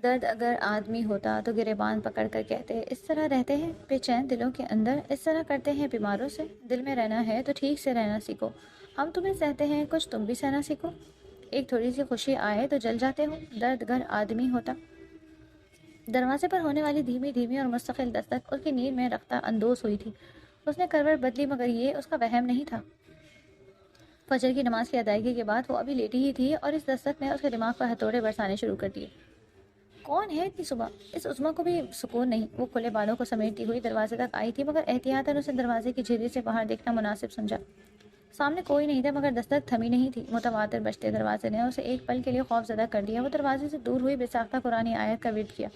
درد اگر آدمی ہوتا تو گریبان پکڑ کر کہتے اس طرح رہتے ہیں بے چین دلوں کے اندر، اس طرح کرتے ہیں بیماروں سے۔ دل میں رہنا ہے تو ٹھیک سے رہنا سیکھو، ہم تمہیں سہتے ہیں کچھ تم بھی سہنا سیکھو۔ ایک تھوڑی سی خوشی آئے تو جل جاتے ہو، درد گر آدمی ہوتا۔ دروازے پر ہونے والی دھیمی دھیمی اور مستقل دستک اس کی نیند میں رفتہ اندوز ہوئی تھی۔ اس نے کروٹ بدلی مگر یہ اس کا وہم نہیں تھا۔ فجر کی نماز کی ادائیگی کے بعد وہ ابھی لیٹی ہی تھی اور اس دستک نے اس کے دماغ پر ہتھوڑے برسانے شروع کر دیے۔ کون ہے اتنی صبح؟ اس عظمیٰ کو بھی سکون نہیں۔ وہ کھلے بالوں کو سمیٹتی ہوئی دروازے تک آئی تھی مگر احتیاطاً اسے دروازے کی جھرری سے باہر دیکھنا مناسب سمجھا۔ سامنے کوئی نہیں تھا مگر دستک تھمی نہیں تھی۔ متواتر بجتے دروازے نے اسے ایک پل کے لیے خوف زدہ کر دیا۔ وہ دروازے سے دور ہوئی بے ساختہ قرآنی آیت کا ورد کیا۔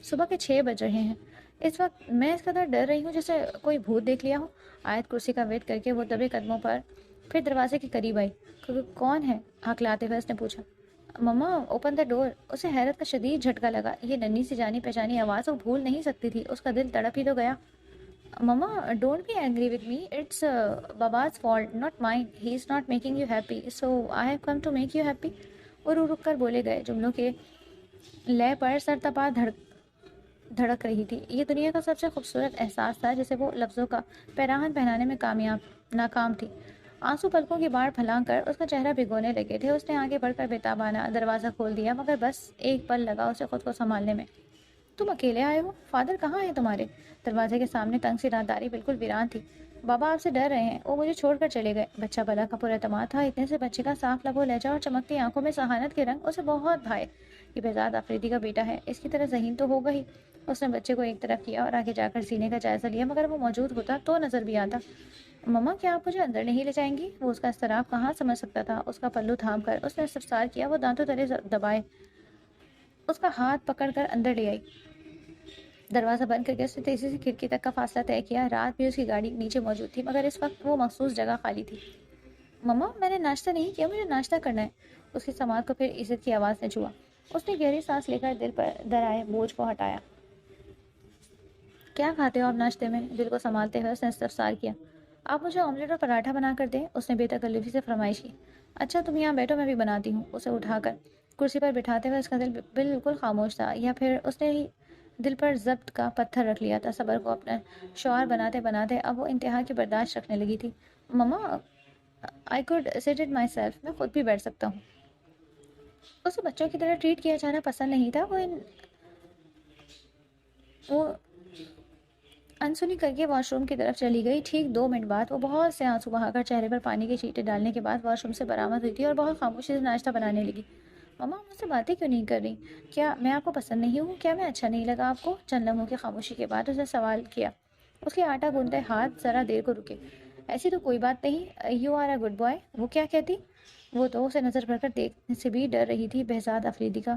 صبح کے 6 بج رہے ہیں۔ اس وقت میں اس قدر ڈر رہی ہوں جیسے کوئی بھوت دیکھ لیا ہو۔ آیت کرسی کا ورد کر کے وہ دبے قدموں پر پھر دروازے کے قریب آئی۔ کون ہے؟ ہکلاتے ہوئے اس نے پوچھا۔ مما اوپن دا ڈور۔ اسے حیرت کا شدید جھٹکا لگا۔ یہ ننھی سی جانی پہچانی آواز وہ بھول نہیں سکتی تھی۔ اس کا دل تڑپ ہی تو گیا۔ Mama don't be angry with me, it's baba's fault not mine, he is not making you happy so I have come to make you happy. وہ رو رک کر بولے گئے جملوں کے لے پر سر تپا دھڑک رہی تھی۔ یہ دنیا کا سب سے خوبصورت احساس تھا جسے وہ لفظوں کا پیراہن پہنانے میں ناکام تھی۔ آنسو پلکوں کی باڑ پھلانگ کر اس کا چہرہ بھگونے لگے تھے۔ اس نے آگے بڑھ کر بےتابانہ دروازہ کھول دیا مگر بس ایک پل لگا اسے خود کو سنبھالنے میں۔ تم اکیلے آئے ہو؟ فادر کہاں ہیں تمہارے؟ دروازے کے سامنے تنگ سی رازداری بالکل ویران تھی۔ بابا آپ سے ڈر رہے ہیں، وہ مجھے چھوڑ کر چلے گئے۔ بچہ بلا کا پراعتماد تھا۔ اتنے سے بچے کا صاف لب و لہجہ اور چمکتی آنکھوں میں ذہانت کے رنگ اسے بہت بھائے۔ یہ بہزاد آفریدی کا بیٹا ہے، اس کی طرح ذہین تو ہوگا ہی۔ اس نے بچے کو ایک طرف کیا اور آگے جا کر سینے کا جائزہ لیا مگر وہ موجود ہوتا تو نظر بھی آتا۔ مما کیا آپ مجھے اندر نہیں لے جائیں گی؟ وہ اس کا اضطراب کہاں سمجھ سکتا تھا۔ اس کا پلو تھام کر اس نے استفسار کیا۔ وہ دانتوں تلے دبائے اس کا ہاتھ پکڑ کر اندر لے آئی۔ دروازہ بند کر کے اس نے تیزی سے کھڑکی تک کا فاصلہ طے کیا۔ رات بھی اس کی گاڑی نیچے موجود تھی مگر اس وقت وہ مخصوص جگہ خالی تھی۔ مما میں نے ناشتہ نہیں کیا، مجھے ناشتہ کرنا ہے۔ اس کی سماعت کو پھر عزت کی آواز نے چھوا۔ اس نے گہری سانس لے کر دل پر در آئے بوجھ کو ہٹایا۔ کیا کھاتے ہو آپ ناشتے میں؟ دل کو سنبھالتے ہوئے اس نے استفسار کیا۔ آپ مجھے آملیٹ اور پراٹھا بنا کر دیں، اس نے بے تکلفی سے فرمائش کی۔ اچھا تم یہاں بیٹھو، میں بھی بناتی ہوں۔ اسے اٹھا کر کرسی پر بٹھاتے ہوئے اس کا دل بالکل خاموش تھا، یا پھر اس نے ہی دل پر ضبط کا پتھر رکھ لیا تھا۔ صبر کو اپنا شعار بناتے بناتے اب وہ انتہا کی برداشت رکھنے لگی تھی۔ مما آئی کوڈ سٹ اٹ مائی سیلف، میں خود بھی بیٹھ سکتا ہوں۔ اسے بچوں کی طرح ٹریٹ کیا جانا پسند نہیں تھا۔ وہ انسنی کر کے واش روم کی طرف چلی گئی۔ ٹھیک 2 منٹ بعد وہ بہت سے آنسو بہا کر چہرے پر پانی کے چھینٹے ڈالنے کے بعد واش روم سے برآمد ہوئی تھی اور بہت خاموشی سے ناشتہ بنانے لگی۔ مما مجھ سے باتیں کیوں نہیں کر رہی؟ کیا میں آپ کو پسند نہیں ہوں؟ کیا میں اچھا نہیں لگا آپ کو؟ چند لمحوں کی خاموشی کے بعد اس نے سوال کیا۔ اس کے آٹا گوندتے ہاتھ ذرا دیر کو رکے۔ ایسی تو کوئی بات نہیں، you are a good boy. وہ کیا کہتی؟ وہ تو اسے نظر بھر کر دیکھنے سے بھی ڈر رہی تھی۔ بہزاد آفریدی کا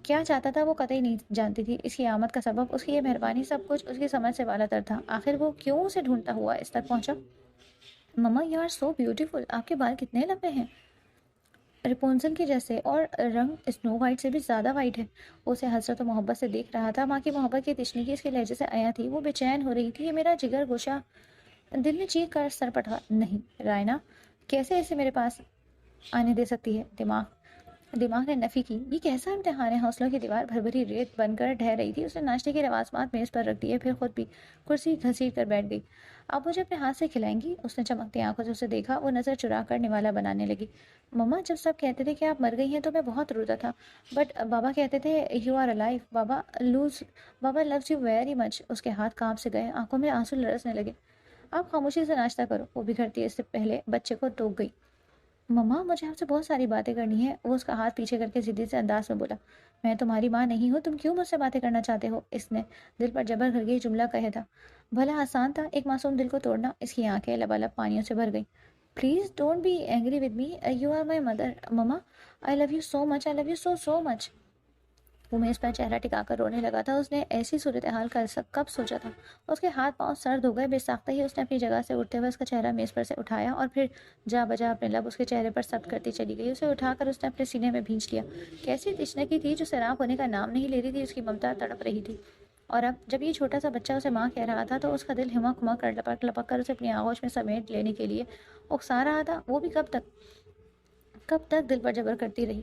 کیا چاہتا تھا وہ قطعی نہیں جانتی تھی۔ اس کی آمد کا سبب، اس کی یہ مہربانی، سب کچھ اس کی سمجھ سے بالا تر تھا۔ آخر وہ کیوں اسے ڈھونڈتا ہوا اس تک پہنچا؟ مما یو آر سو بیوٹیفل، آپ کے بال کتنے لمبے ہیں، ریپونزل کے جیسے، اور رنگ اسنو وائٹ سے بھی زیادہ وائٹ ہے۔ وہ اسے حسرت و محبت سے دیکھ رہا تھا۔ ماں کی محبت کی تشنگی اس کے لہجے سے عیاں تھی۔ وہ بے چین ہو رہی تھی۔ یہ میرا جگر گوشہ، دل نے چیخ کر سر پٹا۔ نہیں رائنا، کیسے اسے میرے پاس آنے دے سکتی ہے؟ دماغ نے نفی کی۔ یہ کیسا امتحان ہے؟ حوصلوں کی دیوار بھربھری ریت بن کر ڈھہ رہی تھی۔ اس نے ناشتے کے لوازمات میز پر رکھ دیے، پھر خود بھی کرسی گھسیٹ کر بیٹھ گئی۔ آپ مجھے اپنے ہاتھ سے کھلائیں گی؟ اس نے چمکتی آنکھوں سے اسے دیکھا۔ وہ نظر چرا کر نوالا بنانے لگی۔ مما جب سب کہتے تھے کہ آپ مر گئی ہیں تو میں بہت روتا تھا، بٹ بابا کہتے تھے یو آر الائیو، بابا لوز یو ویری مچ۔ اس کے ہاتھ کانپ سے گئے، آنکھوں میں آنسو لرزنے لگے۔ آپ خاموشی سے ناشتہ کرو، وہ بگھڑتی اس سے پہلے بچے کو ٹوک گئی۔ مما مجھے آپ سے بہت ساری باتیں کرنی ہے، وہ اس کا ہاتھ پیچھے کر کے ضدی سے انداز میں بولا۔ میں تمہاری ماں نہیں ہوں، تم کیوں مجھ سے باتیں کرنا چاہتے ہو؟ اس نے دل پر جبر کر کے جملہ کہے تھا۔ بھلا آسان تھا ایک معصوم دل کو توڑنا؟ اس کی آنکھیں لبالب پانیوں سے بھر گئیں۔ Please don't be angry with me, you are my mother, mama I love you so much, I love you so so much. وہ میز پر چہرہ ٹکا کر رونے لگا تھا۔ اس نے ایسی صورتحال کا کب سوچا تھا؟ اس کے ہاتھ پاؤں سرد ہو گئے۔ بے ساختہ ہی اس نے اپنی جگہ سے اٹھتے ہوئے اس کا چہرہ میز پر سے اٹھایا اور پھر جا بجا اپنے لب اس کے چہرے پر ثبت کرتی چلی گئی۔ اسے اٹھا کر اس نے اپنے سینے میں بھینچ لیا۔ کیسی تشنگی تھی جو سیراب ہونے کا نام نہیں لے رہی تھی۔ اس کی ممتا تڑپ رہی تھی، اور اب جب یہ چھوٹا سا بچہ اسے ماں کہہ رہا تھا تو اس کا دل ہمک ہمک کر لپک لپک کر اسے اپنی آغوش میں سمیٹ لینے کے لیے اکسا رہا تھا۔ وہ بھی کب تک دل پر جبر کرتی رہی؟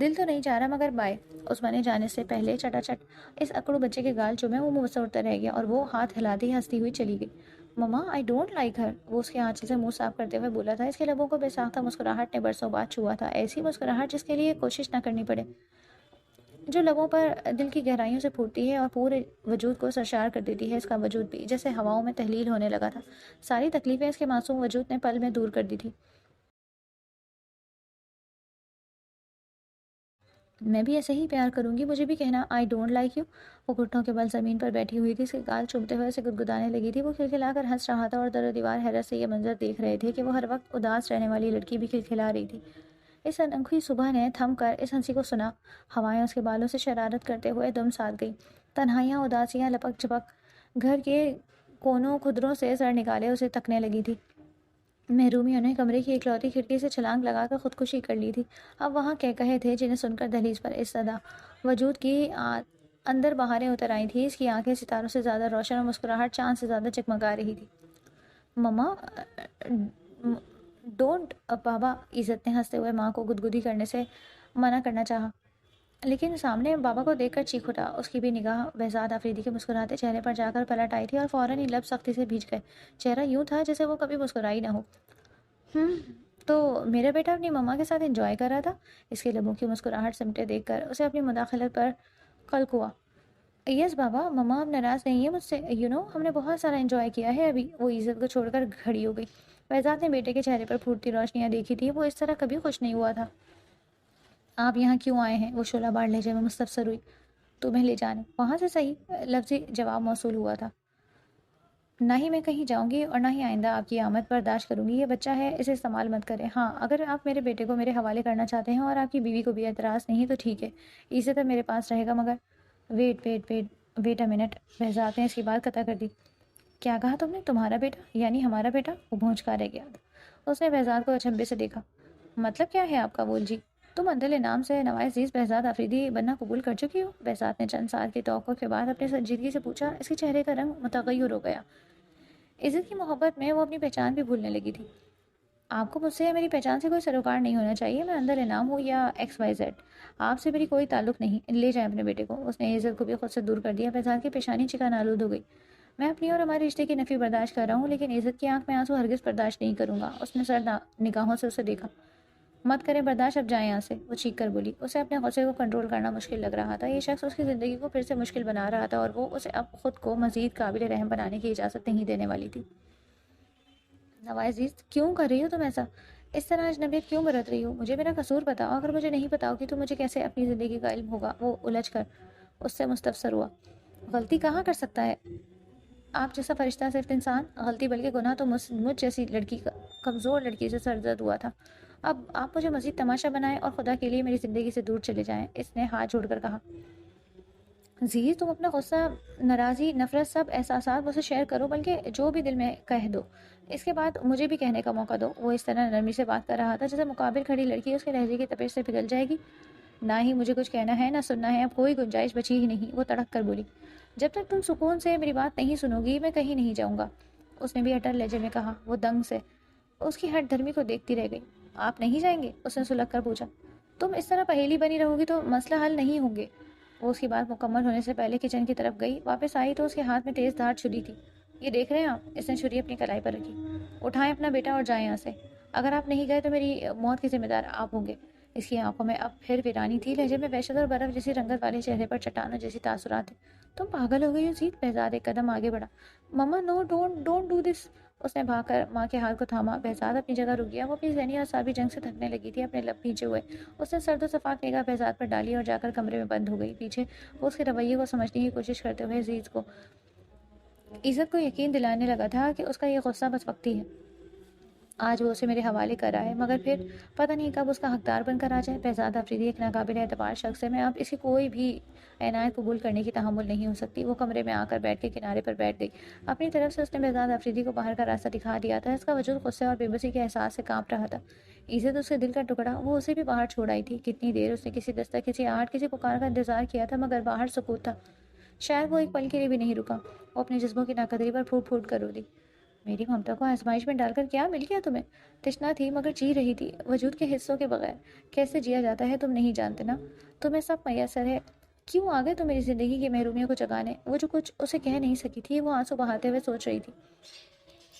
دل تو نہیں چاہ رہا مگر بائے۔ عثمان نے جانے سے پہلے چٹا چٹ اس اکڑو بچے کے گال چومے، وہ منہ سے اڑتا رہ گیا اور وہ ہاتھ ہلاتے ہی ہنستی ہوئی چلی گئی۔ مما آئی ڈونٹ لائک ہر، وہ اس کے آنچل سے منہ صاف کرتے ہوئے بولا تھا۔ اس کے لبوں کو بے ساختہ مسکراہٹ نے برسوں بعد چھوا تھا، ایسی مسکراہٹ جس کے لیے کوشش نہ کرنی پڑے، جو لبوں پر دل کی گہرائیوں سے پھوٹتی ہے اور پورے وجود کو سرشار کر دیتی ہے۔ اس کا وجود بھی جیسے ہواؤں میں تحلیل ہونے لگا تھا، ساری تکلیفیں اس کے معصوم وجود نے پل میں دور کر دی تھی۔ میں بھی ایسے ہی پیار کروں گی، مجھے بھی کہنا آئی ڈونٹ لائک یو۔ وہ گھٹنوں کے بل زمین پر بیٹھی ہوئی تھی، اس کے گال چومتے ہوئے اسے گدگدانے لگی تھی۔ وہ کھلکھلا کر ہنس رہا تھا اور در و دیوار حیرت سے یہ منظر دیکھ رہے تھے کہ وہ ہر وقت اداس رہنے والی لڑکی بھی کھلکھلا رہی تھی۔ اس انوکھی صبح نے تھم کر اس ہنسی کو سنا، ہوائیں اس کے بالوں سے شرارت کرتے ہوئے دم ساتھ گئی، تنہائیاں اداسیاں لپک جھپک گھر کے کونوں کھدروں سے سر نکالے اسے تکنے لگی تھی۔ محرومیوں نے کمرے کی اکلوتی کھڑکی سے چھلانگ لگا کر خودکشی کر لی تھی۔ اب وہاں کہے تھے جنہیں سن کر دہلیز پر اس صدا وجود کی اندر بہاریں اتر آئی تھیں۔ اس کی آنکھیں ستاروں سے زیادہ روشن اور مسکراہٹ چاند سے زیادہ چکمگا رہی تھی۔ مما ڈونٹ بابا، عزت نے ہنستے ہوئے ماں کو گدگدی کرنے سے منع کرنا چاہا، لیکن سامنے بابا کو دیکھ کر چیخ اٹھا۔ اس کی بھی نگاہ بہزاد آفریدی کے مسکراتے چہرے پر جا کر پلٹ آئی تھی اور فوراً ہی لب سختی سے بھیج گئے۔ چہرہ یوں تھا جیسے وہ کبھی مسکرائی نہ ہو۔ تو میرا بیٹا اپنی مما کے ساتھ انجوائے کر رہا تھا؟ اس کے لبوں کی مسکراہٹ سمٹے دیکھ کر اسے اپنی مداخلت پر قلق ہوا۔ یس بابا، مما اب ناراض نہیں ہے مجھ سے، ہم نے بہت سارا انجوائے کیا ہے ابھی۔ وہ عزت کو چھوڑ کر کھڑی ہو گئی۔ بہزاد نے بیٹے کے چہرے پر پھوٹتی روشنیاں دیکھی تھی، وہ اس طرح کبھی خوش نہیں ہوا تھا۔ آپ یہاں کیوں آئے ہیں؟ وہ شعلہ بار لہجے میں مستفسر ہوئی۔ تمہیں لے جانے، وہاں سے صحیح لفظی جواب موصول ہوا تھا۔ نہ ہی میں کہیں جاؤں گی اور نہ ہی آئندہ آپ کی آمد برداشت کروں گی۔ یہ بچہ ہے، اسے استعمال مت کریں۔ ہاں، اگر آپ میرے بیٹے کو میرے حوالے کرنا چاہتے ہیں اور آپ کی بیوی کو بھی اعتراض نہیں تو ٹھیک ہے، عزت میرے پاس رہے گا مگر ویٹ اے منٹ، بہزاد نے اس کی بات قطع کر دی۔ کیا کہا تم نے؟ تمہارا بیٹا یعنی ہمارا بیٹا؟ وہ بھونچکا رہ گیا۔ اس نے بہزاد کو اچنبھے سے دیکھا۔ مطلب کیا ہے آپ کا؟ بول جی، تم عدل نام سے نوائے عزیز بہزاد آفریدی بننا قبول کر چکی ہو؟ بہزاد نے چند سال کی توقع کے بعد اپنے سنجیدگی سے پوچھا۔ اس کے چہرے کا رنگ متغیر ہو گیا۔ عزت کی محبت میں وہ اپنی پہچان بھی بھولنے لگی تھی۔ آپ کو مجھ سے یا میری پہچان سے کوئی سروکار نہیں ہونا چاہیے، میں اندر انعام ہوں یا ایکس وائی زیڈ، آپ سے میری کوئی تعلق نہیں۔ لے جائیں اپنے بیٹے کو۔ اس نے عزت کو بھی خود سے دور کر دیا۔ بہزاد کی پیشانی چکن آلود ہو گئی۔ میں اپنی اور ہمارے رشتے کی نفی برداشت کر رہا ہوں، لیکن عزت کی آنکھ میں آنسو ہرگز برداشت نہیں کروں گا۔ اس نے سرد نگاہوں سے اسے دیکھا۔ مت کریں برداشت، اب جائیں یہاں سے، وہ چیخ کر بولی۔ اسے اپنے غصے کو کنٹرول کرنا مشکل لگ رہا تھا۔ یہ شخص اس کی زندگی کو پھر سے مشکل بنا رہا تھا اور وہ اسے اب خود کو مزید قابل رحم بنانے کی اجازت نہیں دینے والی تھی۔ نوائے عزیز، کیوں کر رہی ہو تم ایسا؟ اس طرح اجنبیت کیوں برت رہی ہو؟ مجھے میرا قصور بتاؤ، اگر مجھے نہیں بتاؤ گی تو مجھے کیسے اپنی زندگی کا علم ہوگا؟ وہ الجھ کر اس سے مستفسر ہوا۔ غلطی کہاں کر سکتا ہے آپ جیسا فرشتہ؟ صرف انسان غلطی بلکہ گناہ تو مجھ جیسی لڑکی، کمزور لڑکی سے سرزد ہوا تھا۔ اب آپ مجھے مزید تماشا بنائیں اور خدا کے لیے میری زندگی سے دور چلے جائیں۔ اس نے ہاتھ جوڑ کر کہا۔ زیز، تم اپنا غصہ، ناراضی، نفرت، سب احساسات مجھ سے شیئر کرو، بلکہ جو بھی دل میں کہہ دو، اس کے بعد مجھے بھی کہنے کا موقع دو۔ وہ اس طرح نرمی سے بات کر رہا تھا جیسے مقابل کھڑی لڑکی اس کے لہجے کی تپش سے پگھل جائے گی۔ نہ ہی مجھے کچھ کہنا ہے نہ سننا ہے، اب کوئی گنجائش بچی ہی نہیں، وہ تڑک کر بولی۔ جب تک تم سکون سے میری بات نہیں سنو گی میں کہیں نہیں جاؤں گا، اس نے بھی اٹل لہجے میں کہا۔ وہ دنگ سے اس کی ہٹ دھرمی کو دیکھتی رہ گئی۔ آپ نہیں جائیں گے؟ اس نے سلگ کر پوچھا۔ تم اس طرح پہیلی بنی رہو گی تو مسئلہ حل نہیں ہوں گے۔ وہ اس کی بات مکمل ہونے سے پہلے کچن کی طرف گئی، واپس آئی تو اس کے ہاتھ میں تیز دھار چھری تھی۔ یہ دیکھ رہے ہیں آپ؟ اس نے چھری اپنی کلائی پر رکھی۔ اٹھائیں اپنا بیٹا اور جائیں یہاں سے، اگر آپ نہیں گئے تو میری موت کے ذمہ دار آپ ہوں گے۔ اس کی آنکھوں میں اب پھر ویرانی تھی، لہجے میں وحشت اور برف جیسی رنگت والے چہرے پر چٹانوں جیسی تاثرات تھے۔ تم پاگل ہو گئی ہو زید؟ بہزاد ایک قدم آگے بڑھا۔ مما نو، ڈونٹ ڈو دس۔ اس نے بھاگ کر ماں کے ہاتھ کو تھاما۔ بہزاد اپنی جگہ رک گیا۔ وہ اپنی ذہنی اور اعصابی جنگ سے تھکنے لگی تھی، اپنے لب کھینچے ہوئے اس نے سرد و شفاف نگاہ بہزاد پر ڈالی اور جا کر کمرے میں بند ہو گئی۔ پیچھے وہ اس کے رویے کو سمجھنے کی کوشش کرتے ہوئے عزت کو یقین دلانے لگا تھا کہ اس کا یہ غصہ بس وقتی ہے۔ آج وہ اسے میرے حوالے کر رہا ہے مگر پھر پتہ نہیں کب اس کا حقدار بن کر آ جائے۔ بہزاد آفریدی ایک ناقابل اعتبار شخص ہے، میں اب اس کی کوئی بھی عنایت قبول کرنے کی تحمل نہیں ہو سکتی۔ وہ کمرے میں آ کر بیٹھ کے کنارے پر بیٹھ گئی۔ اپنی طرف سے اس نے بہزاد آفریدی کو باہر کا راستہ دکھا دیا تھا۔ اس کا وجود غصے اور بے بسی کے احساس سے کانپ رہا تھا۔ عزت اس کے دل کا ٹکڑا، وہ اسے بھی باہر چھوڑ آئی تھی۔ کتنی دیر اس نے کسی دستک، کسی آہٹ، کسی پکار کا انتظار کیا تھا مگر باہر سکوت تھا۔ شاید وہ ایک پل کے لیے بھی نہیں رکا۔ وہ اپنے جذبوں کی ناقدری پر پھوٹ پھوٹ کر رو دی۔ میری ممتا کو آزمائش میں ڈال کر کیا مل گیا تمہیں؟ تشنا تھی مگر جی رہی تھی، وجود کے حصوں کے بغیر کیسے جیا جاتا ہے تم نہیں جانتے نا، تمہیں سب میسر ہے۔ کیوں آ گئے تم میری زندگی کی محرومیوں کو جگانے؟ وہ جو کچھ اسے کہہ نہیں سکی تھی وہ آنسو بہاتے ہوئے سوچ رہی تھی۔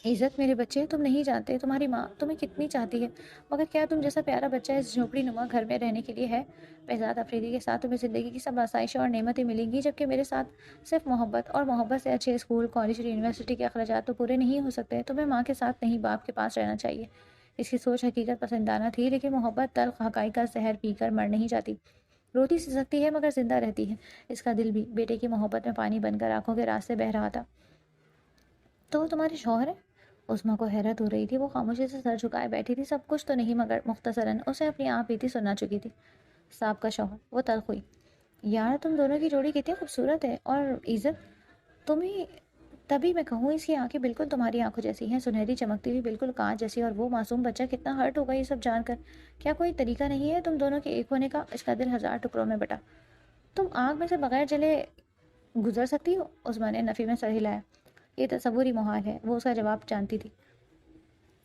عزت میرے بچے، تم نہیں جانتے تمہاری ماں تمہیں کتنی چاہتی ہے، مگر کیا تم جیسا پیارا بچہ اس جھونپڑی نما گھر میں رہنے کے لیے ہے؟ بہزاد افریدی کے ساتھ تمہیں زندگی کی سب آسائشیں اور نعمتیں ملیں گی، جبکہ میرے ساتھ صرف محبت، اور محبت سے اچھے اسکول، کالج اور یونیورسٹی کے اخراجات تو پورے نہیں ہو سکتے۔ تمہیں ماں کے ساتھ نہیں باپ کے پاس رہنا چاہیے۔ اس کی سوچ حقیقت پسندانہ تھی، لیکن محبت تلخ حقائق کا زہر پی کر مر نہیں جاتی، روتی سی سکتی ہے مگر زندہ رہتی ہے۔ اس کا دل بھی بیٹے کی محبت میں پانی بن کر آنکھوں کے راستے بہہ رہا تھا۔ تو وہ تمہارے شوہر ہے؟ عظمیٰ کو حیرت ہو رہی تھی، وہ خاموشی سے سر جھکائے بیٹھی تھی، سب کچھ تو نہیں مگر مختصراً اسے اپنی آپ بیتی سنا چکی تھی۔ صاحب کا شوہر، وہ تلخ ہوئی۔ یار تم دونوں کی جوڑی کتنی خوبصورت ہے، اور عزت تمہیں، تبھی میں کہوں اس کی آنکھیں بالکل تمہاری آنکھوں جیسی ہیں، سنہری چمکتی ہوئی بالکل کانچ جیسی، اور وہ معصوم بچہ کتنا ہرٹ ہوگا یہ سب جان کر۔ کیا کوئی طریقہ نہیں ہے تم دونوں کے ایک ہونے کا؟ اس کا دل ہزار ٹکڑوں میں بٹا۔ تم آگ میں سے بغیر جلے گزر سکتی ہو؟ عثمان نے نفی میں سر ہلایا۔ یہ تصور ہی محال ہے، وہ اس کا جواب جانتی تھی۔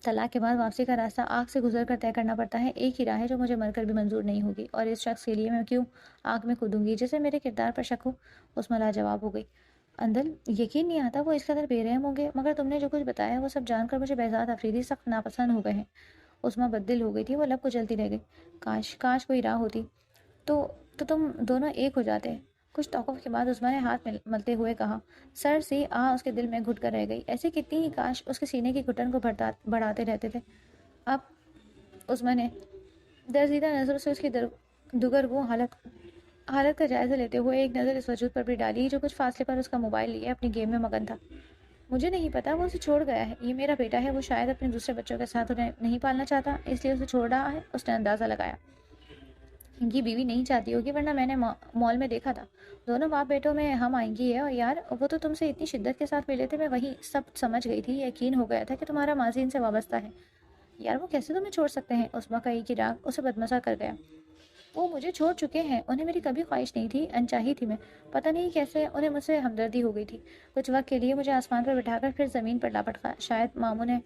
طلاق کے بعد واپسی کا راستہ آگ سے گزر کر طے کرنا پڑتا ہے، ایک ہی راہ ہے جو مجھے مر کر بھی منظور نہیں ہوگی، اور اس شخص کے لیے میں کیوں آگ میں کودوں گی جسے میرے کردار پر شک ہو؟ عثمان لاجواب ہو گئی۔ اندل یقین نہیں آتا وہ اس قدر بے رحم ہوں گے، مگر تم نے جو کچھ بتایا وہ سب جان کر مجھے بہزاد افریدی سخت ناپسند ہو گئے ہیں۔ عثمان بددل ہو گئی تھی، وہ لب کچلتی رہ گئی۔ کاش کوئی راہ ہوتی تو تم دونوں ایک ہو جاتے۔ کچھ توقف کے بعد عثمان نے ہاتھ ملتے ہوئے کہا۔ سر سی اس کے دل میں گھٹ کر رہ گئی، ایسی کتنی ہی کاش اس کے سینے کی گھٹن کو بڑھاتے رہتے تھے۔ اب عثمان نے درزیدہ نظر سے اس کی دگرگوں حالت کا جائزہ لیتے ہوئے ایک نظر اس وجود پر بھی ڈالی جو کچھ فاصلے پر اس کا موبائل لیے اپنی گیم میں مگن تھا۔ مجھے نہیں پتا، وہ اسے چھوڑ گیا ہے، یہ میرا بیٹا ہے، وہ شاید اپنے دوسرے بچوں کے ساتھ انہیں نہیں پالنا چاہتا، اس لیے اسے چھوڑ رہا ہے۔ اس نے اندازہ لگایا ان کی بیوی نہیں چاہتی ہوگی، ورنہ میں نے مال میں دیکھا تھا دونوں باپ بیٹوں میں ہم آئنگی ہے، اور یار وہ تو تم سے اتنی شدت کے ساتھ ملے تھے، میں وہی سب سمجھ گئی تھی، یقین ہو گیا تھا کہ تمہارا ماضی ان سے وابستہ ہے۔ یار وہ کیسے تمہیں چھوڑ سکتے ہیں؟ عثمان کا ایک ہی راگ اسے بدمزہ کر گیا۔ وہ مجھے چھوڑ چکے ہیں، انہیں میری کبھی خواہش نہیں تھی، انچاہی تھی میں، پتہ نہیں کیسے انہیں مجھ سے ہمدردی ہو گئی تھی۔ کچھ وقت کے لیے مجھے آسمان پر بٹھا کر پھر زمین پر لاپٹا، شاید ماموں نے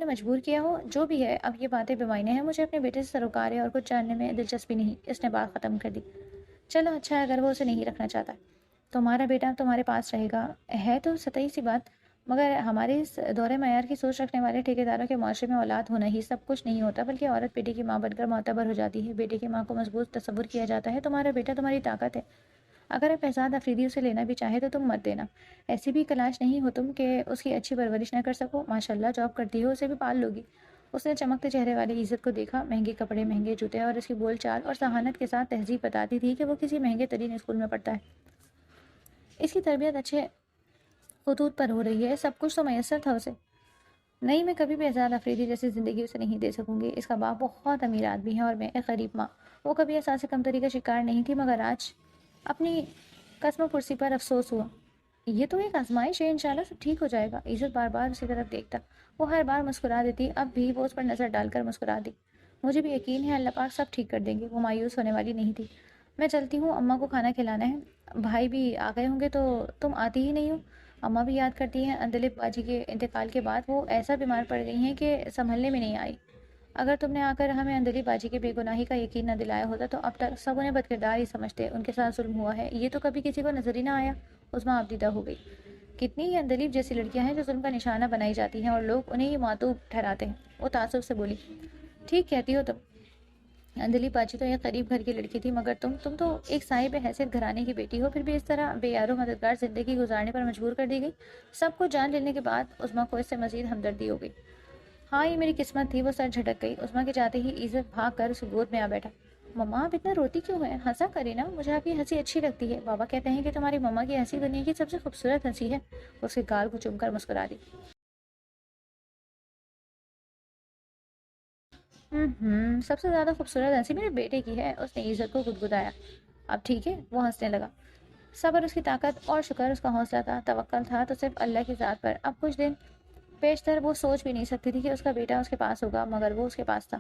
مجبور کیا ہو، جو بھی ہے اب یہ باتیں بے معنی ہیں، مجھے اپنے بیٹے سے سروکار ہے اور کچھ جاننے میں دلچسپی نہیں۔ اس نے بات ختم کر دی۔ چلو اچھا ہے اگر وہ اسے نہیں رکھنا چاہتا، تمہارا بیٹا تمہارے پاس رہے گا، ہے تو سطحی سی بات، مگر ہمارے اس دورے معیار کی سوچ رکھنے والے ٹھیکیداروں کے معاشرے میں اولاد ہونا ہی سب کچھ نہیں ہوتا، بلکہ عورت بیٹے کی ماں بن کر معتبر ہو جاتی ہے، بیٹے کی ماں کو مضبوط تصور کیا جاتا ہے۔ تمہارا بیٹا تمہاری طاقت ہے، اگر اب بہزاد افریدی اسے لینا بھی چاہے تو تم مت دینا، ایسی بھی کلاش نہیں ہو تم کہ اس کی اچھی پرورش نہ کر سکو، ماشاءاللہ جاب کرتی ہو، اسے بھی پال لوگی۔ اس نے چمکتے چہرے والی عزت کو دیکھا، مہنگے کپڑے، مہنگے جوتے، اور اس کی بول چال اور ذہانت کے ساتھ تہذیب بتاتی تھی کہ وہ کسی مہنگے ترین اسکول میں پڑھتا ہے، اس کی تربیت اچھے خطوط پر ہو رہی ہے، سب کچھ تو میسر تھا اسے۔ نہیں، میں کبھی بھی بہزاد افریدی جیسی زندگی اسے نہیں دے سکوں گی، اس کا باپ بہت امیر آدمی ہے اور میں ایک غریب ماں۔ وہ کبھی احساس کمتری کا شکار نہیں تھی، مگر آج اپنی قسم و پرسی پر افسوس ہوا۔ یہ تو ایک آزمائش ہے، انشاءاللہ سب ٹھیک ہو جائے گا۔ عزت بار بار اسی طرف دیکھتا، وہ ہر بار مسکرا دیتی، اب بھی وہ اس پر نظر ڈال کر مسکرا دی۔ مجھے بھی یقین ہے اللہ پاک سب ٹھیک کر دیں گے، وہ مایوس ہونے والی نہیں تھی۔ میں چلتی ہوں، اماں کو کھانا کھلانا ہے، بھائی بھی آ گئے ہوں گے تو تم آتی ہی نہیں ہو۔ اماں بھی یاد کرتی ہیں، اندلپ باجی کے انتقال کے بعد وہ ایسا بیمار پڑ گئی ہیں کہ سنبھلنے میں نہیں آئی۔ اگر تم نے آ کر ہمیں اندلپ باجی کی بے گناہی کا یقین نہ دلایا ہوتا تو اب تک سب انہیں بدکردار ہی سمجھتے، ان کے ساتھ ظلم ہوا ہے، یہ تو کبھی کسی کو نظر ہی نہ آیا۔ عظمیٰ آبدیدہ ہو گئی۔ کتنی ہی اندلیب جیسی لڑکیاں ہیں جو ظلم کا نشانہ بنائی جاتی ہیں اور لوگ انہیں ہی معتوب ٹھہراتے ہیں۔ وہ تعصب سے بولی۔ ٹھیک کہتی ہو تم، اندلیب باجی تو ایک غریب گھر کی لڑکی تھی، مگر تم تو ایک صاحب حیثیت گھرانے کی بیٹی ہو، پھر بھی اس طرح بے یار و مددگار زندگی گزارنے پر مجبور کر دی گئی۔ سب کو جان لینے کے بعد عظمیٰ کو اس سے مزید ہمدردی ہو گئی۔ ہاں یہ میری قسمت تھی، وہ سر جھٹک گئی۔ عظمیٰ کے جاتے ہی عزت بھاگ کر اس کی گود میں آ بیٹھا۔ مما آپ اتنا روتی کیوں ہیں؟ ہنسا کرے نا، مجھے آپ کی ہنسی اچھی لگتی ہے، بابا کہتے ہیں کہ تمہاری مما کی ہنسی دنیا کی سب سے خوبصورت ہنسی ہے۔ اس کے گال کو چوم کر مسکرا دی۔ سب سے زیادہ خوبصورت ہنسی میرے بیٹے کی ہے، اس نے عزت کو گدگدایا۔ اب ٹھیک ہے، وہ ہنسنے لگا۔ صبر اس کی طاقت اور شکر اس کا حوصلہ تھا، توکل تھا تو صرف اللہ کی ذات پر۔ اب کچھ دن پیشتر وہ سوچ بھی نہیں سکتی تھی کہ اس کا بیٹا اس کے پاس ہوگا، مگر وہ اس کے پاس تھا۔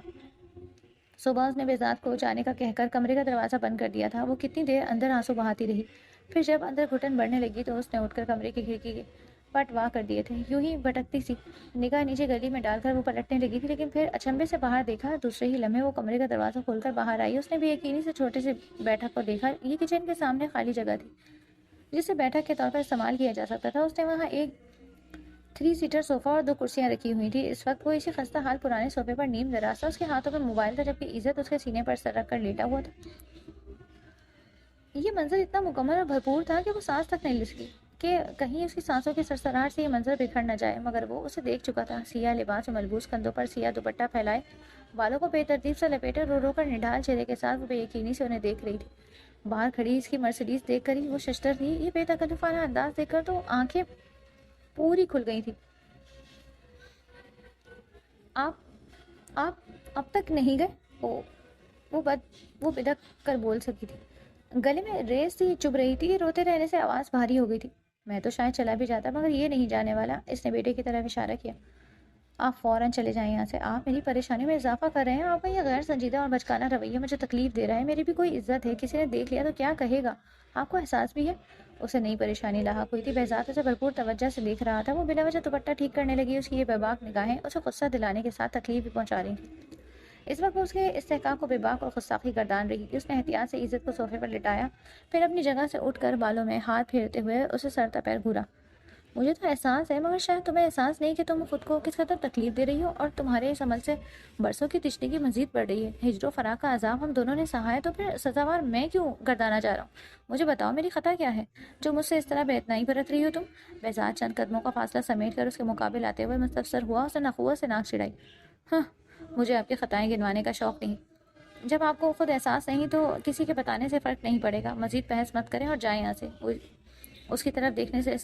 صبح اس نے بہزاد کو جانے کا کہہ کر کمرے کا دروازہ بند کر دیا تھا۔ وہ کتنی دیر اندر آنسو بہاتی رہی، پھر جب اندر گھٹن بڑھنے لگی تو اس نے اٹھ کر کمرے کی کھڑکی پٹ وا کر دیے تھے۔ یوں ہی بھٹکتی سی نگاہ نیچے گلی میں ڈال کر وہ پلٹنے لگی تھی، لیکن پھر اچنبے سے باہر دیکھا۔ دوسرے ہی لمحے وہ کمرے کا دروازہ کھول کر باہر آئی۔ اس نے بھی یقینی سے چھوٹے سے بیٹھک کو دیکھا۔ یہ کچن کے سامنے خالی جگہ تھی جسے بیٹھک کے طور پر استعمال کیا جا سکتا تھا۔ اس نے وہاں ایک 3 سیٹر صوفہ اور 2 کرسیاں رکھی ہوئی تھی۔ اس وقت وہ اسی خستہ حال پرانے صوفے پر نیم دراز تھا۔ اس کے ہاتھوں میں موبائل تھا، جبکہ عزت اس کے سینے پر سر رکھ کر لیٹا ہوا تھا۔ یہ منظر اتنا مکمل اور بھرپور تھا کہ وہ سانس تک نہیں لے سکی کہ کہیں اس کی سانسوں کی سرسراہٹ سے یہ منظر بکھر نہ جائے، مگر وہ اسے دیکھ چکا تھا۔ سیاہ لباس میں ملبوس، کندھوں پر سیاہ دوپٹہ پھیلائے، بالوں کو بے ترتیب سے لپیٹے، رو رو کر نڈھال چہرے کے ساتھ وہ بے یقینی سے انہیں دیکھ رہی تھی۔ باہر کھڑی اس کی مرسیڈیز دیکھ کر ہی وہ ششدر تھی۔ یہ بے تکلفانہ انداز دیکھ کر تو آنکھیں پوری کھل گئی تھی۔ آپ اب تک نہیں گئے؟ وہ بدک کر بول سکی تھی۔ گلے میں ریس تھی، چبھ رہی تھی۔ روتے رہنے سے آواز بھاری ہو گئی تھی۔ میں تو شاید چلا بھی جاتا، مگر یہ نہیں جانے والا۔ اس نے بیٹے کی طرف اشارہ کیا۔ آپ فوراً چلے جائیں یہاں سے۔ آپ میری پریشانی میں اضافہ کر رہے ہیں۔ آپ کا یہ غیر سنجیدہ اور بچکانہ رویہ مجھے تکلیف دے رہا ہے۔ میری بھی کوئی عزت ہے، کسی نے دیکھ لیا تو کیا کہے گا؟ آپ کو احساس بھی ہے؟ اسے نئی پریشانی لاحق ہوئی تھی۔ بہزاد اسے بھرپور توجہ سے دیکھ رہا تھا۔ وہ بلا وجہ دوپٹہ ٹھیک کرنے لگی۔ اس کی یہ بے باک نگاہیں اسے غصہ دلانے کے ساتھ تکلیف بھی پہنچا رہی تھیں۔ اس وقت وہ اس کے استحقاق کو بے باک اور غصاخی گردان رہی تھی۔ اس نے احتیاط سے عزت کو صوفے پر لٹایا، پھر اپنی جگہ سے اٹھ کر بالوں میں ہاتھ پھیرتے ہوئے اسے سر تپیر گھورا۔ مجھے تو احساس ہے، مگر شاید تمہیں احساس نہیں کہ تم خود کو کس قدر تکلیف دے رہی ہو، اور تمہارے اس عمل سے برسوں کی تشنگی مزید بڑھ رہی ہے۔ ہجر و فراق کا عذاب ہم دونوں نے سہا ہے، تو پھر سزاوار میں کیوں گردانا چاہ رہا ہوں؟ مجھے بتاؤ، میری خطا کیا ہے جو مجھ سے اس طرح بے اتنائی برت رہی ہو تم؟ بہزاد چند قدموں کا فاصلہ سمیٹ کر اس کے مقابل آتے ہوئے مستفسر ہوا۔ اسے نخوت سے ناک چڑھائی۔ ہاں، مجھے آپ کی خطائیں گنوانے کا شوق نہیں۔ جب آپ کو خود احساس نہیں تو کسی کے بتانے سے فرق نہیں پڑے گا۔ مزید بحث مت کریں اور جائیں یہاں سے۔ وہ اس کی طرف دیکھنے سے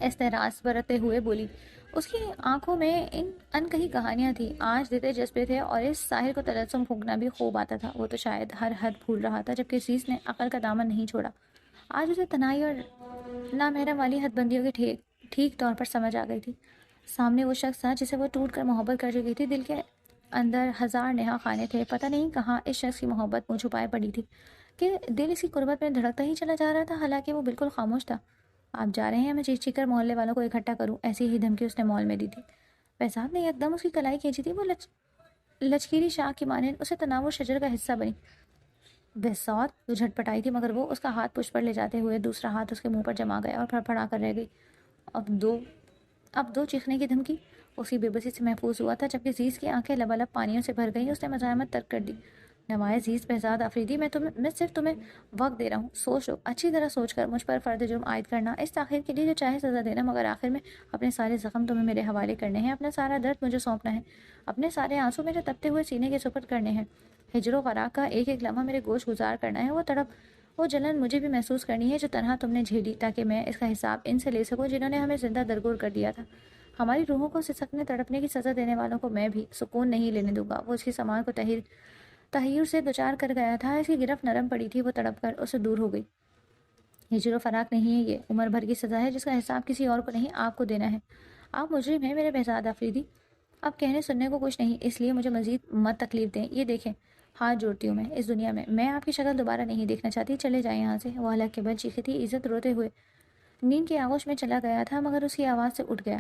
استحراز برتتے ہوئے بولی۔ اس کی آنکھوں میں ان کہی کہانیاں تھیں، آج دیتے جذبے تھے، اور اس ساحل کو تلسم پھونکنا بھی خوب آتا تھا۔ وہ تو شاید ہر حد بھول رہا تھا، جبکہ عزیز نے عقل کا دامن نہیں چھوڑا۔ آج اسے تنہائی اور نامحرم والی حد بندیوں کی ٹھیک طور پر سمجھ آ گئی تھی۔ سامنے وہ شخص تھا جسے وہ ٹوٹ کر محبت کر چکی تھی۔ دل کے اندر ہزار نہا خانے تھے، پتہ نہیں کہاں اس شخص کی محبت منہ چھپائے پڑی تھی کہ دل اس کی قربت میں دھڑکتا ہی چلا جا رہا تھا، حالانکہ وہ بالکل خاموش تھا۔ آپ جا رہے ہیں؟ میں چیخ چیخ کر محلے والوں کو اکٹھا کروں، ایسی ہی دھمکی اس نے مال میں دی تھی۔ بہزاد نے ایک دم اس کی کلائی کھینچی تھی۔ وہ لچکیری شاخ کی مانند اسے تناور شجر کا حصہ بنی۔ بہزاد، وہ جھٹپٹائی تھی، مگر وہ اس کا ہاتھ پشت پر لے جاتے ہوئے دوسرا ہاتھ اس کے منہ پر جما گیا اور پھڑپڑا کر رہ گئی۔ اب دو چیخنے کی دھمکی۔ اسی بے بسی سے محفوظ ہوا تھا، جبکہ عزیز کی آنکھیں لبالب پانیوں سے بھر گئیں۔ اس نے مزاحمت ترک کر دی۔ نوائے عزیز بہزاد آفریدی، میں صرف تمہیں وقت دے رہا ہوں۔ سوچ لو، اچھی طرح سوچ کر مجھ پر فرد جرم عائد کرنا، اس تاخیر کے لیے جو چاہے سزا دینا، مگر آخر میں اپنے سارے زخم تمہیں میرے حوالے کرنے ہیں، اپنا سارا درد مجھے سونپنا ہے، اپنے سارے آنسو میرے تپتے ہوئے سینے کے سپرد کرنے ہیں، ہجر و فراق کا ایک ایک لمحہ میرے گوش گزار کرنا ہے۔ وہ تڑپ، وہ جلن مجھے بھی محسوس کرنی ہے جو تنہا تم نے جھیلی، تاکہ میں اس کا حساب ان سے لے سکوں جنہوں نے ہمیں زندہ درگور کر دیا تھا۔ ہماری روحوں کو سسکنے تڑپنے کی سزا دینے والوں کو میں بھی سکون نہیں لینے دوں گا۔ وہ اس کی سامان کو تحیر سے دوچار کر گیا تھا، اس کی گرفت نرم پڑی تھی، وہ تڑپ کر اسے دور ہو گئی۔ ہجر و فراق نہیں ہے، یہ عمر بھر کی سزا ہے جس کا حساب کسی اور کو نہیں، آپ کو دینا ہے۔ آپ مجرم ہیں میرے بہزاد آفریدی۔ اب کہنے سننے کو کچھ نہیں، اس لیے مجھے مزید مت تکلیف دیں۔ یہ دیکھیں، ہاتھ جوڑتی ہوں میں، اس دنیا میں آپ کی شکل دوبارہ نہیں دیکھنا چاہتی، چلے جائیں یہاں سے۔ وہ حلق کے بل چیخی تھی۔ عزت روتے ہوئے نیند کی آغوش میں چلا گیا تھا، مگر اس کی آواز سے اٹھ گیا۔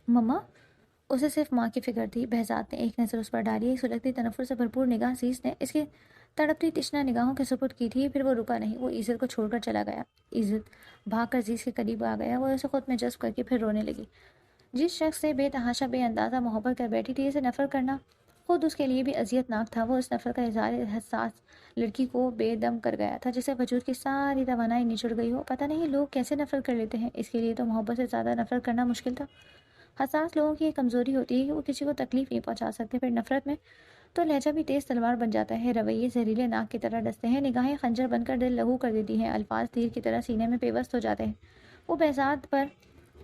مما، اسے صرف ماں کی فکر تھی۔ بہزاد نے ایک نظر اس پر ڈالی، ایک سلگتی تنفر سے بھرپور نگاہ عزیز نے اس کی تڑپتی تشنہ نگاہوں کے سپرد کی تھی، پھر وہ رکا نہیں، وہ عزت کو چھوڑ کر چلا گیا۔ عزت بھاگ کر عزیز کے قریب آ گیا، وہ اسے خود میں جذب کر کے پھر رونے لگی۔ جس شخص سے بے تحاشا بے اندازہ محبت کر بیٹھی تھی، اسے نفرت کرنا خود اس کے لیے بھی اذیت ناک تھا۔ وہ اس نفرت کا اظہار حساس لڑکی کو بے دم کر گیا تھا، جسے وجود کی ساری توانائی نچڑ گئی ہو۔ پتہ نہیں لوگ کیسے نفرت کر لیتے ہیں، اس کے لیے تو محبت سے زیادہ نفرت کرنا مشکل تھا۔ حساس لوگوں کی یہ کمزوری ہوتی ہے کہ وہ کسی کو تکلیف نہیں پہنچا سکتے، پھر نفرت میں تو لہجہ بھی تیز تلوار بن جاتا ہے، رویے زہریلے ناک کی طرح ڈستے ہیں، نگاہیں خنجر بن کر دل لہو کر دیتی ہیں، الفاظ تیر کی طرح سینے میں پیوست ہو جاتے ہیں۔ وہ بہزاد پر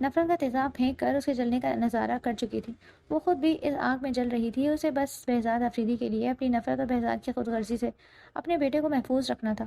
نفرت کا تیزاب پھینک کر اسے جلنے کا نظارہ کر چکی تھی۔ وہ خود بھی اس آگ میں جل رہی تھی۔ اسے بس بہزاد آفریدی کے لیے اپنی نفرت اور بہزاد کی خود غرضی سے اپنے بیٹے کو محفوظ رکھنا تھا۔